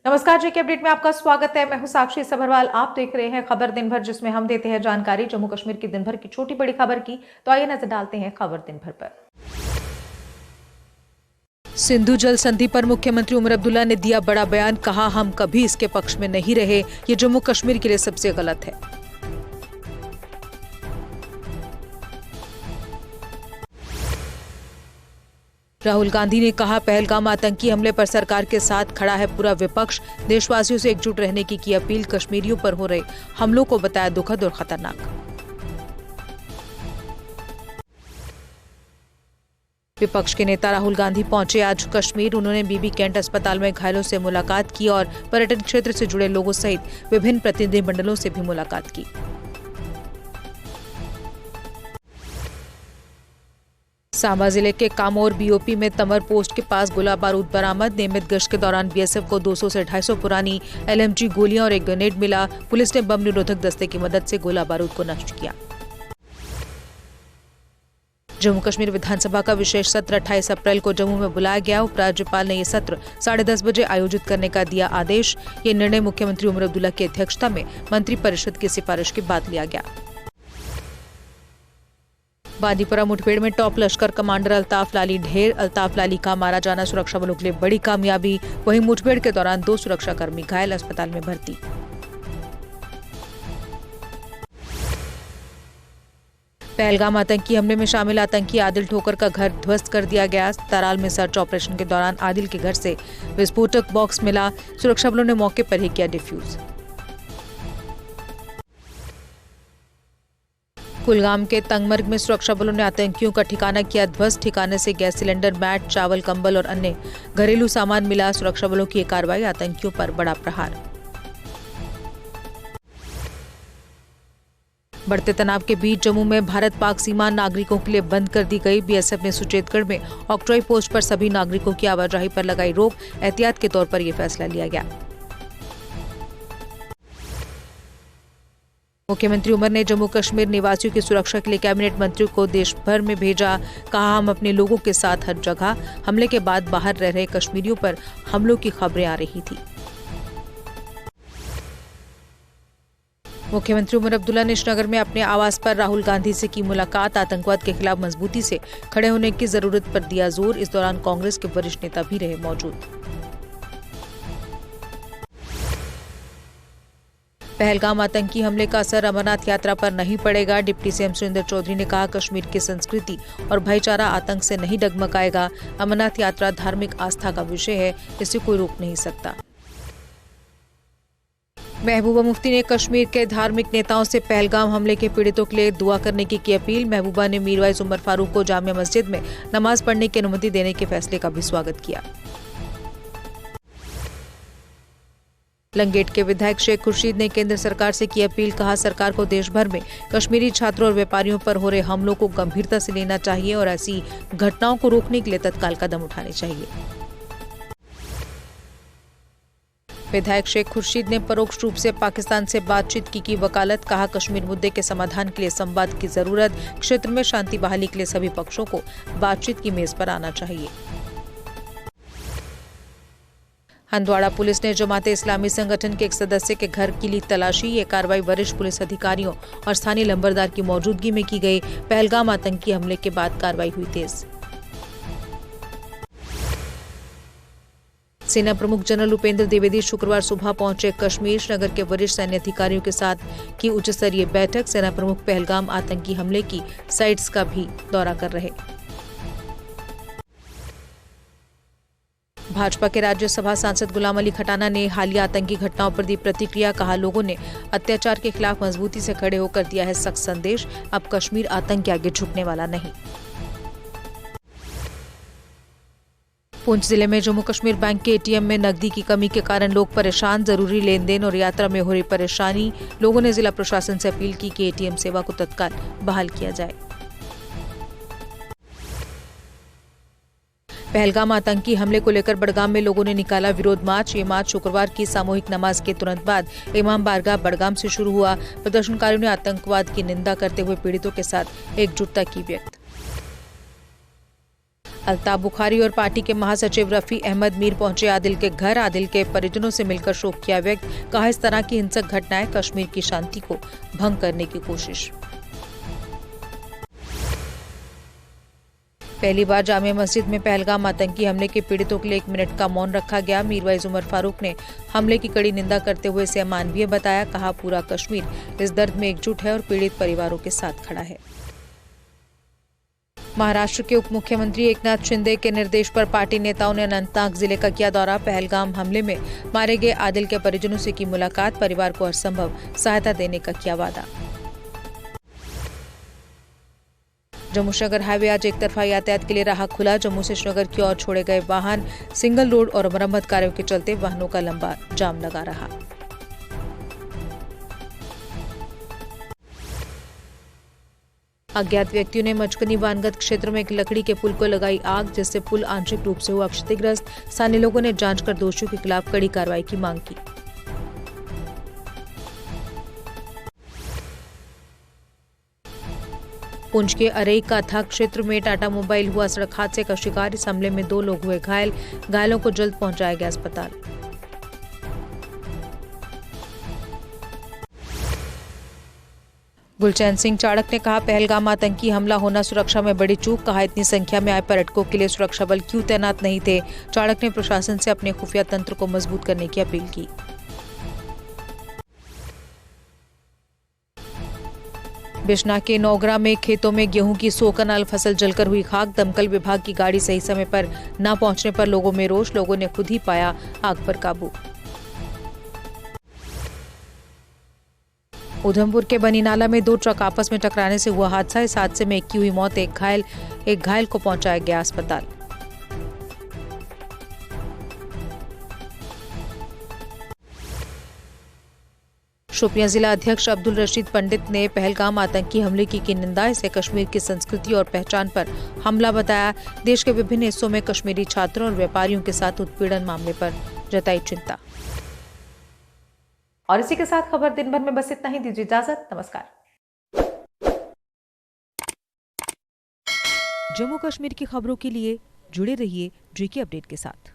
नमस्कार, जेके अपडेट में आपका स्वागत है। मैं हूं साक्षी सभरवाल। आप देख रहे हैं खबर दिन भर, जिसमें हम देते हैं जानकारी जम्मू कश्मीर की दिन भर की छोटी बड़ी खबर की। तो आइए नजर डालते हैं खबर दिन भर पर। सिंधु जल संधि पर मुख्यमंत्री उमर अब्दुल्ला ने दिया बड़ा बयान। कहा, हम कभी इसके पक्ष में नहीं रहे, ये जम्मू कश्मीर के लिए सबसे गलत है। राहुल गांधी ने कहा, पहलगाम आतंकी हमले पर सरकार के साथ खड़ा है पूरा विपक्ष। देशवासियों से एकजुट रहने की अपील। कश्मीरियों पर हो रहे हमलों को बताया दुखद और खतरनाक। विपक्ष के नेता राहुल गांधी पहुंचे आज कश्मीर। उन्होंने बीबी कैंट अस्पताल में घायलों से मुलाकात की और पर्यटन क्षेत्र से जुड़े लोगों सहित विभिन्न प्रतिनिधिमंडलों से भी मुलाकात की। सांबा जिले के कामोर बीओपी में तमर पोस्ट के पास गोला बारूद बरामद। नियमित गश्त के दौरान बीएसएफ को 200 से 250 पुरानी एलएमजी गोलियां और एक ग्रेनेड मिला। पुलिस ने बम निरोधक दस्ते की मदद से गोला बारूद को नष्ट किया। जम्मू कश्मीर विधानसभा का विशेष सत्र 28 अप्रैल को जम्मू में बुलाया गया। उपराज्यपाल ने यह सत्र 10:30 बजे आयोजित करने का दिया आदेश। ये निर्णय मुख्यमंत्री उमर अब्दुल्ला की अध्यक्षता में मंत्रिपरिषद की सिफारिश के बाद लिया गया। बांदीपुरा मुठभेड़ में टॉप लश्कर कमांडर अल्ताफ लाली ढेर। अल्ताफ लाली का मारा जाना सुरक्षा बलों के लिए बड़ी कामयाबी। वहीं मुठभेड़ के दौरान 2 सुरक्षाकर्मी घायल, अस्पताल में भर्ती। पहलगाम आतंकी हमले में शामिल आतंकी आदिल ठोकर का घर ध्वस्त कर दिया गया। तराल में सर्च ऑपरेशन के दौरान आदिल के घर से विस्फोटक बॉक्स मिला। सुरक्षा बलों ने मौके पर ही किया डिफ्यूज। कुलगाम के तंगमर्ग में सुरक्षा बलों ने आतंकियों का ठिकाना किया ध्वस्त। ठिकाने से गैस सिलेंडर, मैट, चावल, कंबल और अन्य घरेलू सामान मिला। सुरक्षा बलों की यह कार्रवाई आतंकियों पर बड़ा प्रहार। बढ़ते तनाव के बीच जम्मू में भारत पाक सीमा नागरिकों के लिए बंद कर दी गई। बीएसएफ ने सुचेतगढ़ में ऑक्ट्रॉय पोस्ट पर सभी नागरिकों की आवाजाही पर लगाई रोक। एहतियात के तौर पर यह फैसला लिया गया। मुख्यमंत्री उमर ने जम्मू कश्मीर निवासियों की सुरक्षा के लिए कैबिनेट मंत्रियों को देश भर में भेजा। कहा, हम अपने लोगों के साथ हर जगह। हमले के बाद बाहर रह रहे कश्मीरियों पर हमलों की खबरें आ रही थी। मुख्यमंत्री उमर अब्दुल्ला ने श्रीनगर में अपने आवास पर राहुल गांधी से की मुलाकात। आतंकवाद के खिलाफ मजबूती से खड़े होने की जरूरत पर दिया जोर। इस दौरान कांग्रेस के वरिष्ठ नेता भी रहे मौजूद। पहलगाम आतंकी हमले का असर अमरनाथ यात्रा पर नहीं पड़ेगा। डिप्टी सीएम सुरेंद्र चौधरी ने कहा, कश्मीर की संस्कृति और भाईचारा आतंक से नहीं डगमगाएगा। अमरनाथ यात्रा धार्मिक आस्था का विषय है, इसे कोई रोक नहीं सकता। महबूबा मुफ्ती ने कश्मीर के धार्मिक नेताओं से पहलगाम हमले के पीड़ितों के लिए दुआ करने की अपील। महबूबा ने मीरवाइज उमर फारूक को जामिया मस्जिद में नमाज पढ़ने की अनुमति देने के फैसले का भी स्वागत किया। लंगेट के विधायक शेख खुर्शीद ने केंद्र सरकार से की अपील। कहा, सरकार को देश भर में कश्मीरी छात्रों और व्यापारियों पर हो रहे हमलों को गंभीरता से लेना चाहिए और ऐसी घटनाओं को रोकने के लिए तत्काल कदम उठाने चाहिए। विधायक शेख खुर्शीद ने परोक्ष रूप से पाकिस्तान से बातचीत की वकालत। कहा, कश्मीर मुद्दे के समाधान के लिए संवाद की जरूरत। क्षेत्र में शांति बहाली के लिए सभी पक्षों को बातचीत की मेज पर आना चाहिए। हंदवाड़ा पुलिस ने जमाते इस्लामी संगठन के एक सदस्य के घर की ली तलाशी। ये कार्रवाई वरिष्ठ पुलिस अधिकारियों और स्थानीय लंबरदार की मौजूदगी में की गई। पहलगाम आतंकी हमले के बाद कार्रवाई हुई तेज। सेना प्रमुख जनरल उपेंद्र द्विवेदी शुक्रवार सुबह पहुंचे कश्मीर। श्रीनगर के वरिष्ठ सैन्य अधिकारियों के साथ की उच्च स्तरीय बैठक। सेना प्रमुख पहलगाम आतंकी हमले की साइट्स का भी दौरा कर रहे। भाजपा के राज्यसभा सांसद गुलाम अली खटाना ने हालिया आतंकी घटनाओं पर दी प्रतिक्रिया। कहा, लोगों ने अत्याचार के खिलाफ मजबूती से खड़े होकर दिया है सख्त संदेश। अब कश्मीर आतंक के आगे झुकने वाला नहीं। पुंछ जिले में जम्मू कश्मीर बैंक के एटीएम में नकदी की कमी के कारण लोग परेशान। जरूरी लेन देन और यात्रा में हो रही परेशानी। लोगों ने जिला प्रशासन से अपील की कि एटीएम सेवा को तत्काल बहाल किया जाए। पहलगाम आतंकी हमले को लेकर बड़गाम में लोगों ने निकाला विरोध मार्च। ये मार्च शुक्रवार की सामूहिक नमाज के तुरंत बाद इमाम बारगाह बड़गाम से शुरू हुआ। प्रदर्शनकारियों ने आतंकवाद की निंदा करते हुए पीड़ितों के साथ एकजुटता की व्यक्त। अल्ताफ बुखारी और पार्टी के महासचिव रफी अहमद मीर पहुंचे आदिल के घर। आदिल के परिजनों से मिलकर शोक किया व्यक्त। कहा, इस तरह की हिंसक घटनाएं कश्मीर की शांति को भंग करने की कोशिश। पहली बार जामिया मस्जिद में पहलगाम आतंकी हमले के पीड़ितों के लिए 1 मिनट का मौन रखा गया। मीरवाइज उमर फारूक ने हमले की कड़ी निंदा करते हुए इसे अमानवीय बताया। कहा, पूरा कश्मीर इस दर्द में एकजुट है और पीड़ित परिवारों के साथ खड़ा है। महाराष्ट्र के उप मुख्यमंत्री एकनाथ शिंदे के निर्देश पर पार्टी नेताओं ने अनंतनाग जिले का किया दौरा। पहलगाम हमले में मारे गए आदिल के परिजनों से की मुलाकात। परिवार को हर संभव सहायता देने का किया वादा। जम्मू श्रीनगर हाईवे आज एक तरफा यातायात के लिए रहा खुला। जम्मू से श्रीनगर की ओर छोड़े गए वाहन सिंगल रोड और मरम्मत कार्यों के चलते वाहनों का लंबा जाम लगा रहा। अज्ञात व्यक्तियों ने मचकनी वानगत क्षेत्र में एक लकड़ी के पुल को लगाई आग, जिससे पुल आंशिक रूप से हुआ क्षतिग्रस्त। स्थानीय लोगों ने जांच कर दोषियों के खिलाफ कड़ी कार्रवाई की मांग की। पुंछ के अरई काथा क्षेत्र में टाटा मोबाइल हुआ सड़क हादसे का शिकार। इस हमले में 2 लोग हुए घायल। घायलों को जल्द पहुंचाया गया अस्पताल। गुलचैन सिंह चाड़क ने कहा, पहलगाम आतंकी हमला होना सुरक्षा में बड़ी चूक। कहा, इतनी संख्या में आए पर्यटकों के लिए सुरक्षा बल क्यों तैनात नहीं थे। चाड़क ने प्रशासन से अपने खुफिया तंत्र को मजबूत करने की अपील की। बिश्ना के नौगरा में खेतों में गेहूं की 100 कनाल फसल जलकर हुई खाक। दमकल विभाग की गाड़ी सही समय पर न पहुंचने पर लोगों में रोष। लोगों ने खुद ही पाया आग पर काबू। उधमपुर के बनीनाला में 2 ट्रक आपस में टकराने से हुआ हादसा। इस हादसे में एक की हुई मौत, एक घायल को पहुंचाया गया अस्पताल। शोपियां जिला अध्यक्ष अब्दुल रशीद पंडित ने पहलगाम आतंकी हमले की निंदा। इसे कश्मीर की संस्कृति और पहचान पर हमला बताया। देश के विभिन्न हिस्सों में कश्मीरी छात्रों और व्यापारियों के साथ उत्पीड़न मामले पर जताई चिंता। और इसी के साथ खबर दिन भर में बस इतना ही। दीजिए इजाजत। नमस्कार। जम्मू कश्मीर की खबरों के लिए जुड़े रहिए GK अपडेट के साथ।